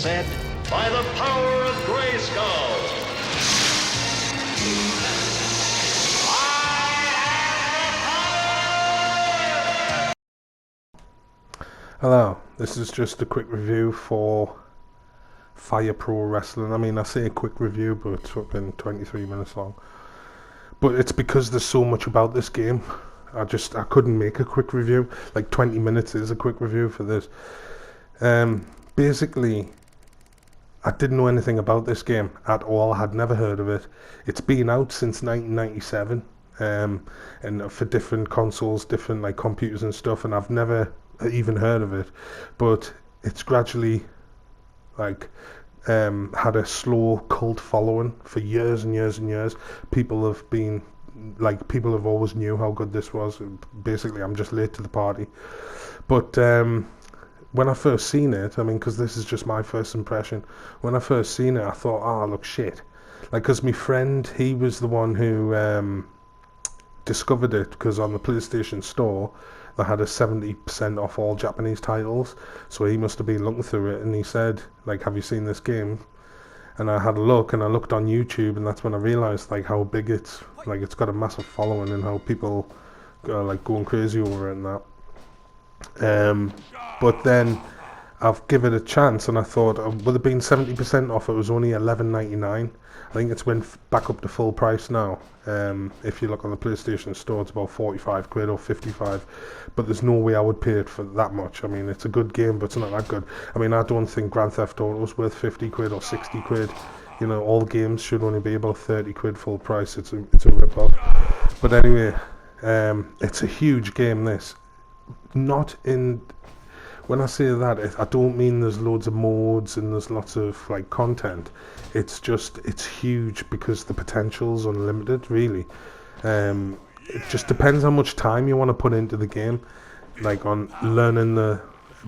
said, by the power of Grayskull. Hello, this is just a quick review for Pro Wrestling. I mean, I say a quick review, but it's been 23 minutes long. But it's because there's so much about this game. I couldn't make a quick review. Like 20 minutes is a quick review for this. Basically, I didn't know anything about this game at all. I had never heard of it. It's been out since 1997, and for different consoles, different like computers and stuff, and I've never even heard of it. But it's gradually like had a slow cult following for years and years and years. People have always knew how good this was. Basically, I'm just late to the party. But when I first seen it, I mean, because this is just my first impression, when I first seen it, I thought, oh, look, shit. Like, because my friend, he was the one who discovered it, because on the PlayStation Store, they had a 70% off all Japanese titles, so he must have been looking through it, and he said, like, have you seen this game? And I had a look, and I looked on YouTube, and that's when I realised, like, how big it's got a massive following, and how people are, like, going crazy over it and that. But then I've given it a chance, and I thought, with it being 70% off, it was only $11.99. I think it's went back up to full price now. If you look on the PlayStation Store, it's about 45 quid or 55. But there's no way I would pay it for that much. I mean, it's a good game, but it's not that good. I mean, I don't think Grand Theft Auto is worth 50 quid or 60 quid. You know, all games should only be about 30 quid full price. It's a rip-off. But anyway, it's a huge game, this. When I say that, I don't mean there's loads of modes and there's lots of like content. It's huge because the potential's unlimited, really. It just depends how much time you want to put into the game, like on learning the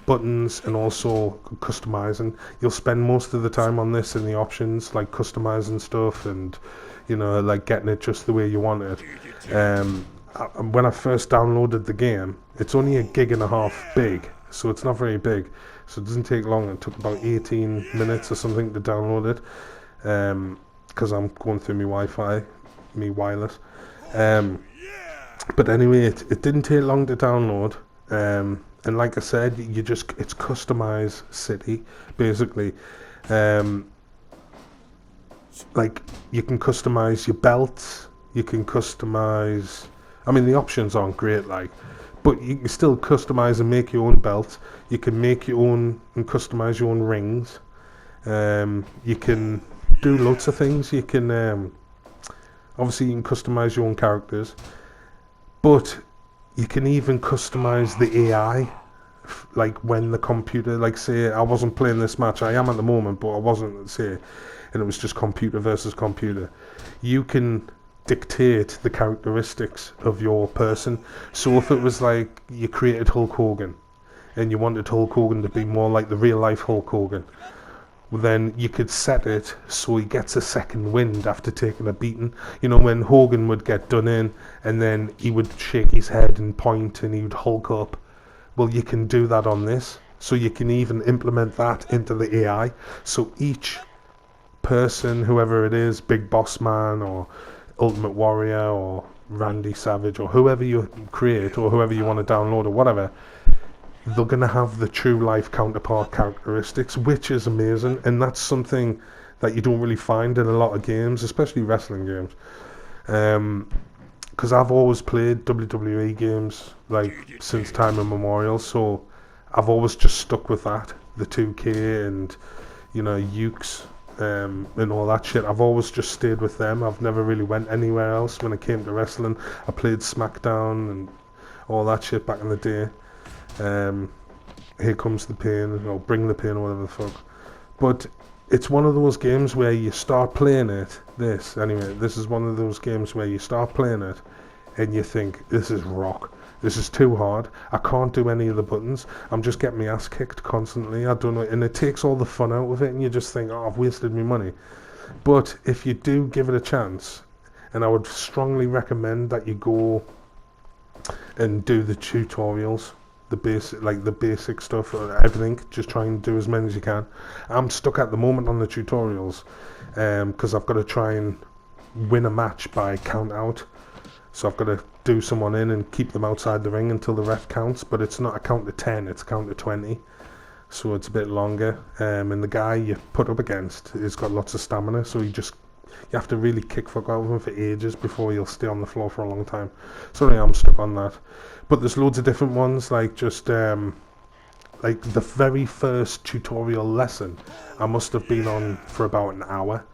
buttons and also customizing. You'll spend most of the time on this in the options, like customizing stuff and, you know, like getting it just the way you want it. When I first downloaded the game, it's only 1.5 GB big, so it's not very big, so it doesn't take long. It took about 18 minutes or something to download it, because I'm going through my Wi-Fi, me wireless. But anyway, it didn't take long to download, and like I said, it's customized city, basically. Like, you can customize your belts, you can customize, I mean, the options aren't great, like, but you can still customize and make your own belt. You can make your own and customize your own rings. You can do lots of things. You can obviously you can customize your own characters, but you can even customize the AI. Like when the computer, like say I wasn't playing this match, I am at the moment, but I wasn't, say, and it was just computer versus computer. You can dictate the characteristics of your person. So if it was like you created Hulk Hogan and you wanted Hulk Hogan to be more like the real life Hulk Hogan, then you could set it so he gets a second wind after taking a beating. You know, when Hogan would get done in and then he would shake his head and point and he would hulk up. Well, you can do that on this, so you can even implement that into the AI. So each person, whoever it is, Big Boss Man or Ultimate Warrior or Randy Savage or whoever you create or whoever you want to download or whatever, they're going to have the true life counterpart characteristics, which is amazing. And that's something that you don't really find in a lot of games, especially wrestling games. Because I've always played WWE games like since time immemorial, so I've always just stuck with that, the 2K and, you know, Ukes. And all that shit. I've always just stayed with them. I've never really went anywhere else when it came to wrestling. I played SmackDown and all that shit back in the day. Here Comes the Pain, or Bring the Pain, or whatever the fuck. But it's one of those games where you start playing it. This is one of those games where you start playing it and you think, this is rock. This is too hard. I can't do any of the buttons. I'm just getting my ass kicked constantly. I don't know, and it takes all the fun out of it, and you just think, oh, I've wasted my money. But if you do give it a chance, and I would strongly recommend that you go and do the tutorials, the basic stuff, everything. Just try and do as many as you can. I'm stuck at the moment on the tutorials, because I've got to try and win a match by count out. So I've got to do someone in and keep them outside the ring until the ref counts. But it's not a count to 10; it's a count to 20. So it's a bit longer. And the guy you put up against has got lots of stamina, so you have to really kick fuck out of him for ages before he'll stay on the floor for a long time. Sorry, I'm stuck on that. But there's loads of different ones, like just like the very first tutorial lesson I must have been on for about an hour.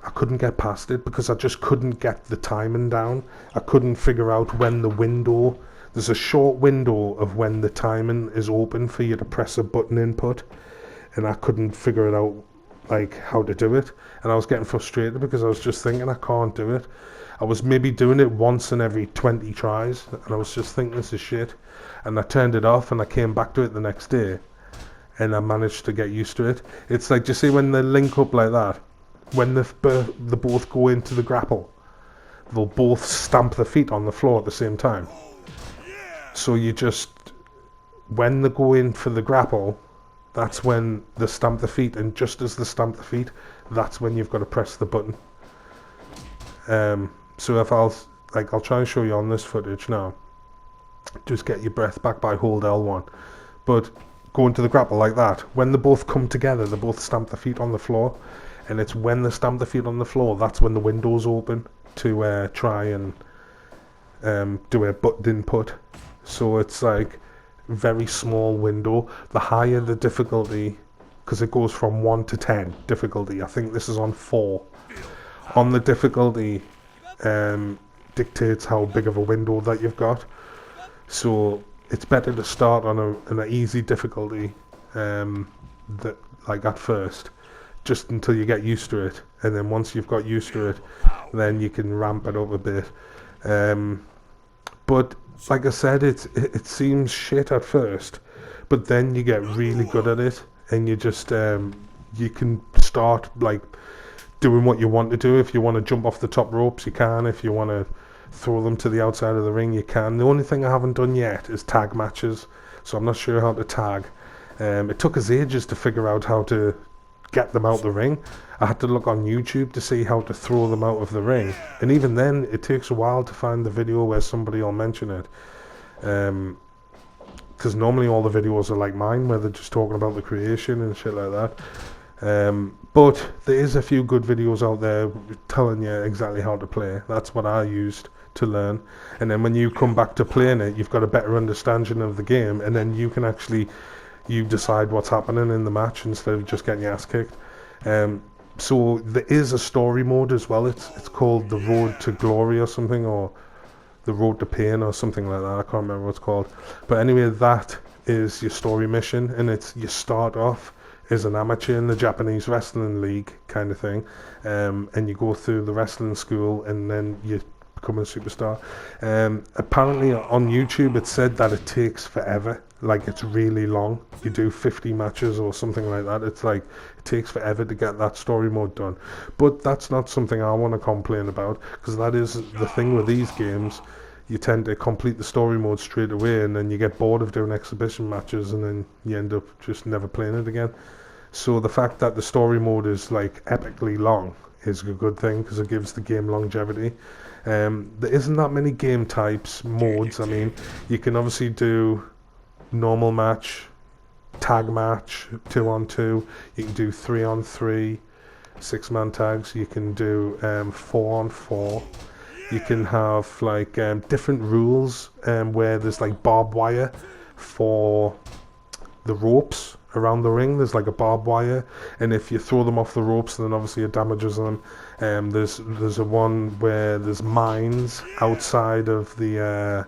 I couldn't get past it because I just couldn't get the timing down. I couldn't figure out when there's a short window of when the timing is open for you to press a button input, and I couldn't figure it out, like how to do it. And I was getting frustrated because I was just thinking I can't do it. I was maybe doing it once in every 20 tries, and I was just thinking this is shit. And I turned it off and I came back to it the next day, and I managed to get used to it. It's like, you see when they link up like that, when they both go into the grapple, they'll both stamp their feet on the floor at the same time. So when they go in for the grapple, that's when they stamp the feet, and just as they stamp the feet, that's when you've got to press the button. So if I'll try and show you on this footage now. Just get your breath back by hold L1. But go into the grapple like that. When they both come together, they both stamp the feet on the floor, and it's when they stamp the feet on the floor that's when the window's open to try and do a button input. So it's like very small window. The higher the difficulty, because it goes from 1 to 10 difficulty. I think this is on 4. On the difficulty dictates how big of a window that you've got. So it's better to start on an easy difficulty, that like at first, just until you get used to it, and then once you've got used to it, then you can ramp it up a bit. But like I said, it seems shit at first, but then you get really good at it, and you just you can start like doing what you want to do. If you want to jump off the top ropes, you can. If you want to throw them to the outside of the ring, you can. The only thing I haven't done yet is tag matches, so I'm not sure how to tag. It took us ages to figure out how to get them out the ring. I had to look on YouTube to see how to throw them out of the ring, and even then it takes a while to find the video where somebody will mention it, because normally all the videos are like mine where they're just talking about the creation and shit like that. But there is a few good videos out there telling you exactly how to play. That's what I used to learn, and then when you come back to playing it, you've got a better understanding of the game, and then you can actually decide what's happening in the match instead of just getting your ass kicked. So there is a story mode as well. It's called The Road to Glory or something, or The Road to Pain or something like that. I can't remember what it's called. But anyway, that is your story mission, and you start off as an amateur in the Japanese wrestling league kind of thing, and you go through the wrestling school, and then you become a superstar. Apparently on YouTube it said that it takes forever, like it's really long. You do 50 matches or something like that. It's like it takes forever to get that story mode done, but that's not something I want to complain about, because that is the thing with these games. You tend to complete the story mode straight away, and then you get bored of doing exhibition matches, and then you end up just never playing it again. So the fact that the story mode is like epically long is a good thing, because it gives the game longevity. There isn't that many game types, modes. I mean, you can obviously do normal match, tag match, 2-on-2. You can do 3-on-3, 6-man tags. You can do 4-on-4. You can have like different rules where there's like barbed wire for the ropes around the ring. There's like a barbed wire, and if you throw them off the ropes, then obviously it damages them. There's a one where there's mines outside of the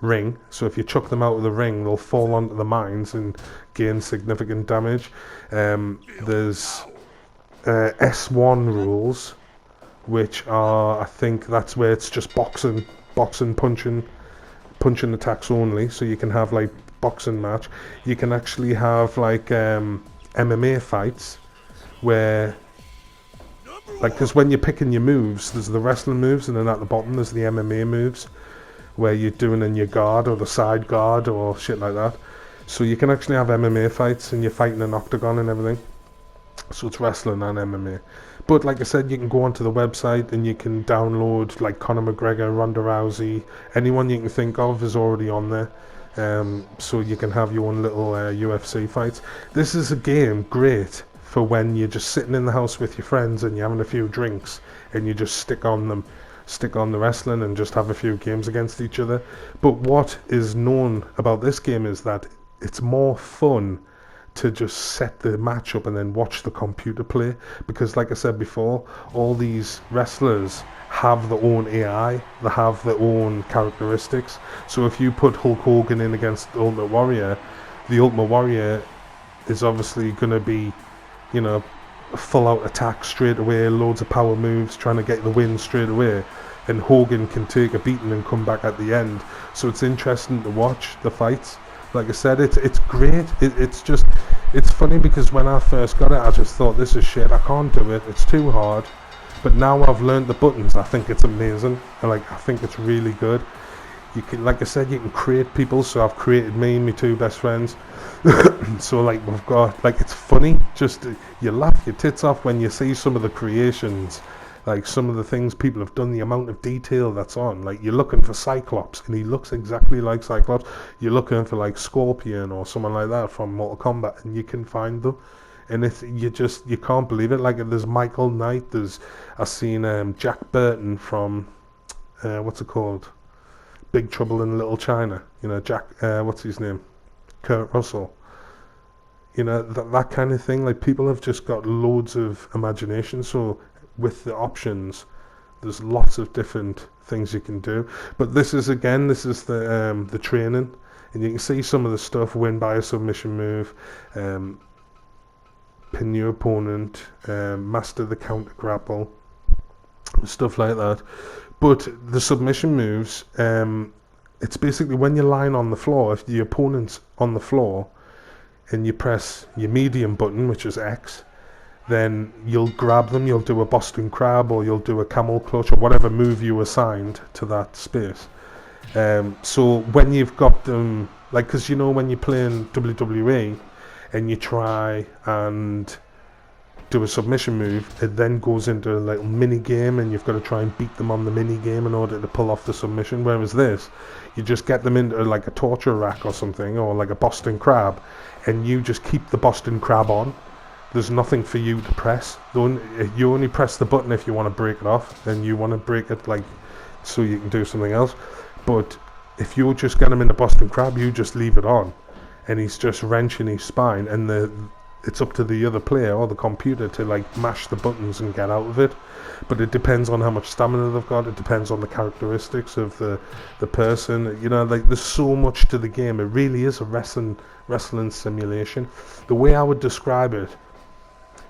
ring, so if you chuck them out of the ring, they'll fall onto the mines and gain significant damage. There's S1 rules, which are, I think that's where it's just boxing, punching attacks only. So you can have like boxing match. You can actually have like MMA fights where, like, because when you're picking your moves, there's the wrestling moves, and then at the bottom there's the MMA moves, where you're doing in your guard or the side guard or shit like that. So you can actually have MMA fights and you're fighting an octagon and everything. So it's wrestling and MMA. But like I said, you can go onto the website and you can download like Conor McGregor, Ronda Rousey, anyone you can think of is already on there. So you can have your own little UFC fights. This is a game great for when you're just sitting in the house with your friends and you're having a few drinks and you just stick on the wrestling and just have a few games against each other. But what is known about this game is that it's more fun to just set the match up and then watch the computer play, because like I said before, all these wrestlers have their own AI, they have their own characteristics. So if you put Hulk Hogan in against the Ultimate Warrior is obviously going to be, you know, full out attack straight away, loads of power moves, trying to get the win straight away, and Hogan can take a beating and come back at the end. So it's interesting to watch the fights. Like I said, it's great. It's funny because when I first got it, I just thought, this is shit, I can't do it, it's too hard. But now I've learned the buttons, I think it's amazing. I think it's really good. You can, like I said, you can create people. So I've created me and my two best friends. So like we've got, like, it's funny. Just you laugh your tits off when you see some of the creations. Like some of the things people have done, the amount of detail that's on. Like you're looking for Cyclops and he looks exactly like Cyclops. You're looking for like Scorpion or someone like that from Mortal Kombat and you can find them. And you can't believe it. Like there's Michael Knight, I've seen Jack Burton from, what's it called? Big Trouble in Little China. You know, what's his name? Kurt Russell. You know, that kind of thing. Like people have just got loads of imagination. So with the options, there's lots of different things you can do. But this is the training, and you can see some of the stuff: win by a submission move, pin your opponent, master the counter grapple, stuff like that. But the submission moves, it's basically when you're lying on the floor, if the opponent's on the floor and you press your medium button, which is X, then you'll grab them, you'll do a Boston Crab or you'll do a camel clutch or whatever move you assigned to that space. So when you've got them, like, because you know when you're playing WWE and you try and do a submission move, it then goes into a little mini game and you've got to try and beat them on the mini game in order to pull off the submission. Whereas this, you just get them into like a torture rack or something, or like a Boston Crab, and you just keep the Boston Crab on. There's nothing for you to press. You only press the button if you want to break it off, and you want to break it like so you can do something else. But if you just get him in the Boston Crab, you just leave it on, and he's just wrenching his spine, and it's up to the other player or the computer to like mash the buttons and get out of it. But it depends on how much stamina they've got. It depends on the characteristics of the person. You know, like there's so much to the game. It really is a wrestling simulation. The way I would describe it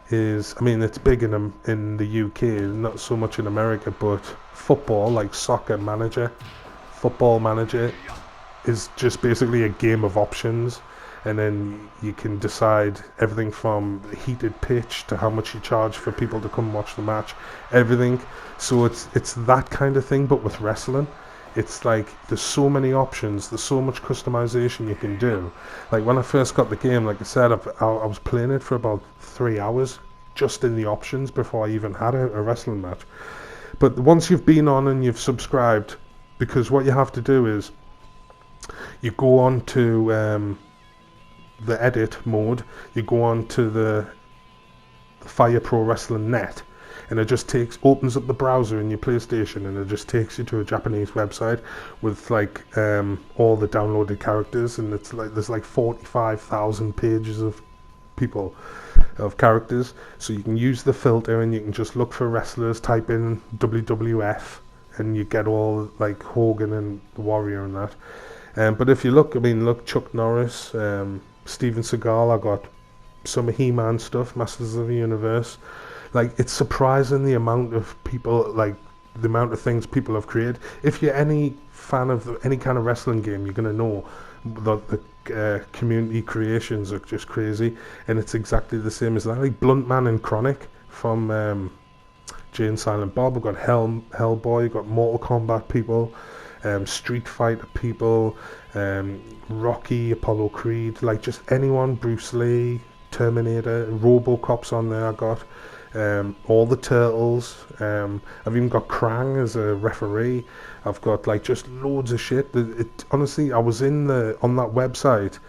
is, I mean, it's big in the UK, not so much in America, but football, like Football Manager is just basically a game of options, and then you can decide everything from heated pitch to how much you charge for people to come watch the match, everything. So it's that kind of thing, but with wrestling. It's like there's so many options, there's so much customization you can do. Like when I first got the game, like I said, I was playing it for about 3 hours just in the options before I even had a wrestling match. But once you've been on and you've subscribed, because what you have to do is you go on to the edit mode, you go on to the Fire Pro Wrestling Net, and it just opens up the browser in your PlayStation, and it just takes you to a Japanese website with like all the downloaded characters, and it's like there's like 45,000 pages of characters. So you can use the filter and you can just look for wrestlers, type in WWF, and you get all like Hogan and the Warrior and that. But if you look, Chuck Norris, Steven Seagal, I got some He-Man stuff, Masters of the Universe. Like, it's surprising the amount of people, like, the amount of things people have created. If you're any fan of any kind of wrestling game, you're going to know the community creations are just crazy. And it's exactly the same as that. Like, Bluntman and Chronic from Jay and Silent Bob. We've got Hellboy, we've got Mortal Kombat people. Street Fighter people, Rocky, Apollo Creed, like just anyone, Bruce Lee, Terminator, RoboCop's on there I got. All the Turtles. I've even got Krang as a referee. I've got like just loads of shit. Honestly, I was on that website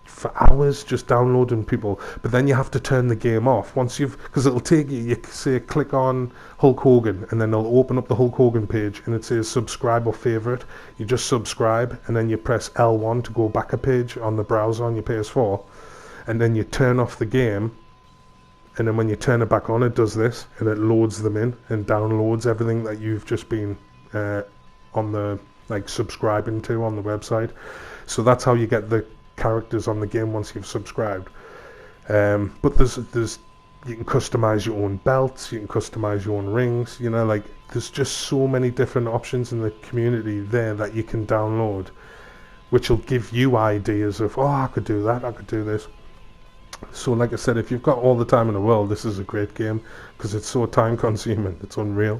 for hours just downloading people, but then you have to turn the game off because it'll take you say click on Hulk Hogan, and then it'll open up the Hulk Hogan page, and it says subscribe or favorite. You just subscribe, and then you press L1 to go back a page on the browser on your PS4, and then you turn off the game. And then when you turn it back on, it does this, and it loads them in and downloads everything that you've just been on the subscribing to on the website. So that's how you get the characters on the game once you've subscribed. But there's you can customize your own belts, you can customize your own rings. There's just so many different options in the community there that you can download, which will give you ideas of, I could do that, I could do this. So like I said, if you've got all the time in the world, this is a great game because it's so time consuming. It's unreal.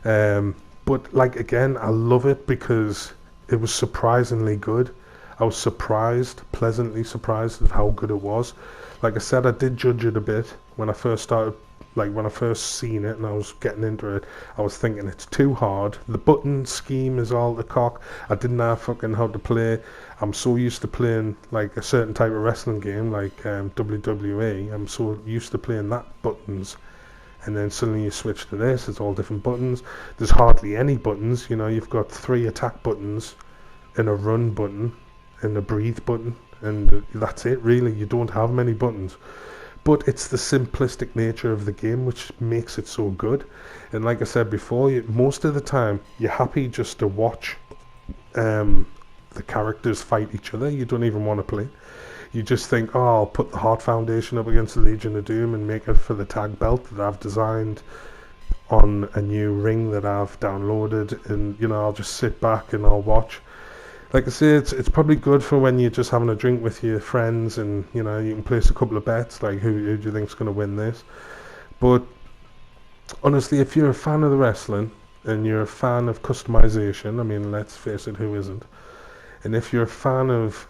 But again, I love it because it was surprisingly good. I was pleasantly surprised at how good it was. Like I said, I did judge it a bit when I first started, when I first seen it and I was getting into it. I was thinking it's too hard. The button scheme is all the cock. I didn't know fucking how to play. I'm so used to playing a certain type of wrestling game like WWE. I'm so used to playing that buttons, and then suddenly you switch to this. It's all different buttons. There's hardly any buttons. You've got 3 attack buttons and a run button and a breathe button, and that's it really. You don't have many buttons. But it's the simplistic nature of the game which makes it so good. And like I said before, most of the time you're happy just to watch the characters fight each other. You don't even want to play. You just think, I'll put the Heart Foundation up against the Legion of Doom and make it for the tag belt that I've designed on a new ring that I've downloaded, and I'll just sit back and I'll watch. Like I say, it's probably good for when you're just having a drink with your friends, and you can place a couple of bets, like who do you think's going to win this. But honestly, if you're a fan of the wrestling and you're a fan of customization, I mean, let's face it, who isn't? And if you're a fan of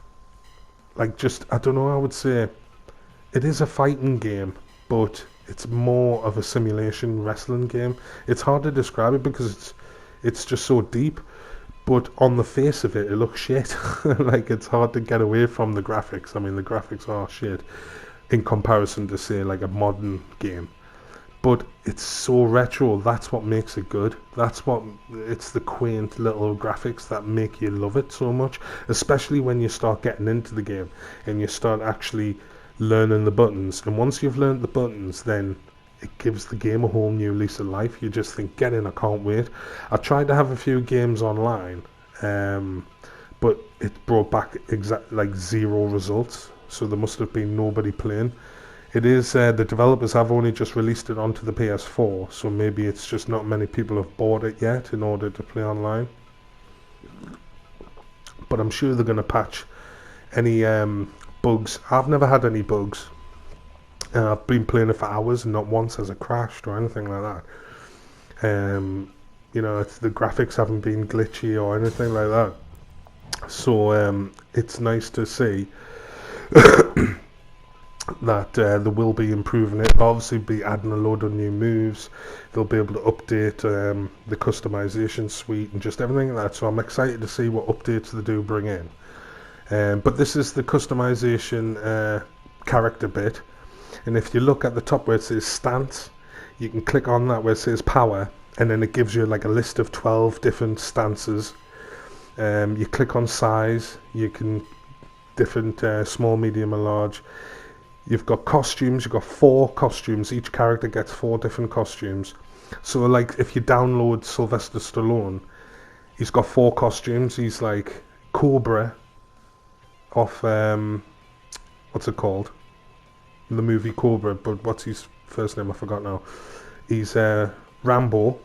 I don't know, I would say it is a fighting game, but it's more of a simulation wrestling game. It's hard to describe it because it's just so deep. But on the face of it looks shit. It's hard to get away from the graphics. I mean, the graphics are shit in comparison to, say, a modern game. But it's so retro. That's what makes it good. It's the quaint little graphics that make you love it so much. Especially when you start getting into the game and you start actually learning the buttons. And once you've learned the buttons, then it gives the game a whole new lease of life. You just think, get in, I can't wait. I tried to have a few games online, but it brought back zero results. So there must have been nobody playing. It is the developers have only just released it onto the PS4, so maybe it's just not many people have bought it yet in order to play online. But I'm sure they're going to patch any bugs. I've never had any bugs. I've been playing it for hours and not once has it crashed or anything like that. The graphics haven't been glitchy or anything like that. So it's nice to see that they will be improving it. They'll obviously be adding a load of new moves. They'll be able to update the customization suite and just everything like that. So I'm excited to see what updates they do bring in. But this is the customization character bit. And if you look at the top where it says stance, you can click on that where it says power, and then it gives you a list of 12 different stances. You click on size, you can different small, medium and large. You've got costumes, you've got 4 costumes. Each character gets 4 different costumes. So if you download Sylvester Stallone, he's got 4 costumes. He's like Cobra off what's it called? The movie Cobra, but what's his first name? I forgot now. He's Rambo.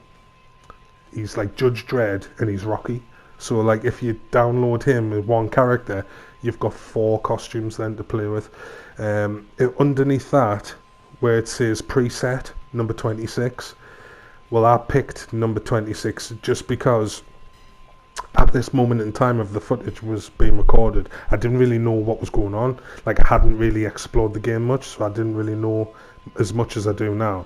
He's like Judge Dredd, and he's Rocky. So if you download him with one character, you've got 4 costumes then to play with. Underneath that, where it says preset number 26, well, I picked number 26 just because at this moment in time of the footage was being recorded, I didn't really know what was going on. Like, I hadn't really explored the game much, so I didn't really know as much as I do now.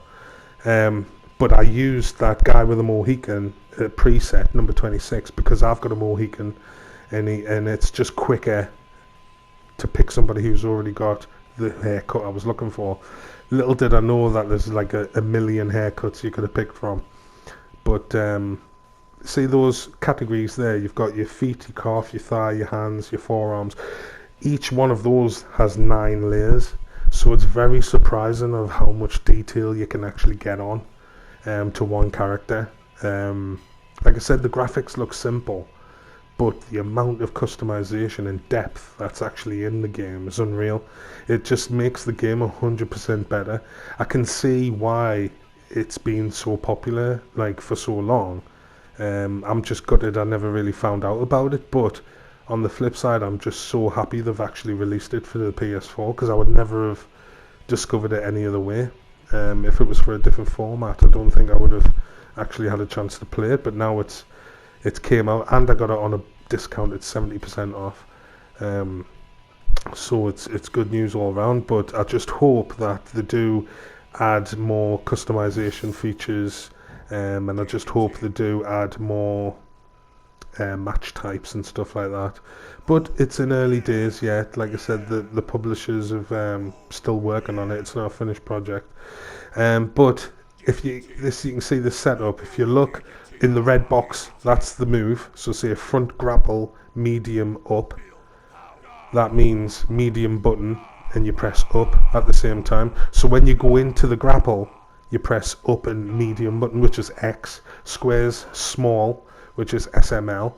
But I used that guy with a Mohican preset, number 26, because I've got a Mohican, and it's just quicker to pick somebody who's already got the haircut I was looking for. Little did I know that there's like a million haircuts you could have picked from. But see those categories there, you've got your feet, your calf, your thigh, your hands, your forearms. Each one of those has 9 layers, so it's very surprising of how much detail you can actually get on to one character. Like I said, the graphics look simple, but the amount of customization and depth that's actually in the game is unreal. It just makes the game 100% better. I can see why it's been so popular, like, for so long. I'm just gutted I never really found out about it, but on the flip side, I'm just so happy they've actually released it for the PS4, because I would never have discovered it any other way. If it was for a different format, I don't think I would have actually had a chance to play it, but now it's came out, and I got it on a discount at 70% off. So it's good news all around, but I just hope that they do add more customization features, and I just hope they do add more match types and stuff like that. But it's in early days yet. Like I said, the publishers have still working on it. It's not a finished project. But if you can see the setup. If you look in the red box, that's the move. So say front grapple, medium up. That means medium button, and you press up at the same time. So when you go into the grapple, you press up and medium button, which is X. Squares small, which is SML.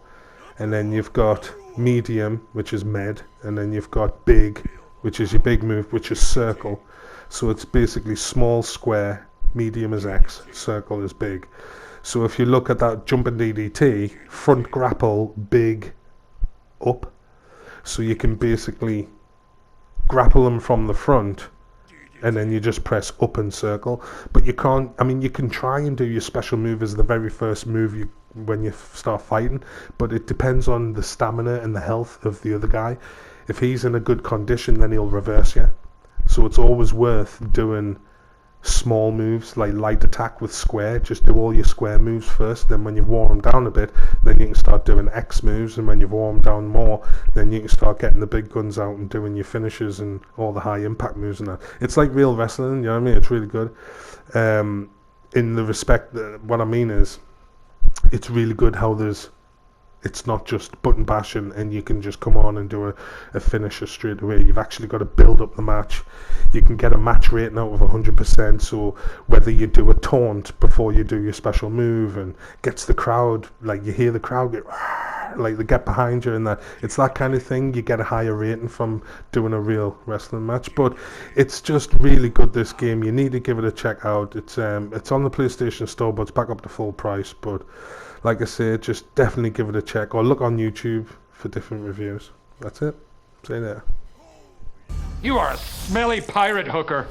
And then you've got medium, which is med. And then you've got big, which is your big move, which is circle. So it's basically small square, medium is X, circle is big. So if you look at that jumping DDT, front grapple, big, up. So you can basically grapple them from the front, and then you just press up and circle. But you can't, I mean, you can try and do your special move as the very first move when you start fighting, but it depends on the stamina and the health of the other guy. If he's in a good condition, then he'll reverse you. So it's always worth doing small moves like light attack with square. Just do all your square moves first, then when you've worn them down a bit, then you can start doing X moves, and when you've worn them down more, then you can start getting the big guns out and doing your finishes and all the high impact moves and that. It's like real wrestling, you know what I mean? It's really good. In the respect that what I mean is, it's really good how it's not just button bashing and you can just come on and do a finisher straight away. You've actually got to build up the match. You can get a match rating out of 100%, so whether you do a taunt before you do your special move and gets the crowd, like you hear the crowd get, like they get behind you, and that it's that kind of thing, you get a higher rating from doing a real wrestling match. But it's just really good, this game. You need to give it a check out. It's on the PlayStation Store, but it's back up to full price. But like I said, just definitely give it a check, or look on YouTube for different reviews. That's it. See you there. You are a smelly pirate hooker.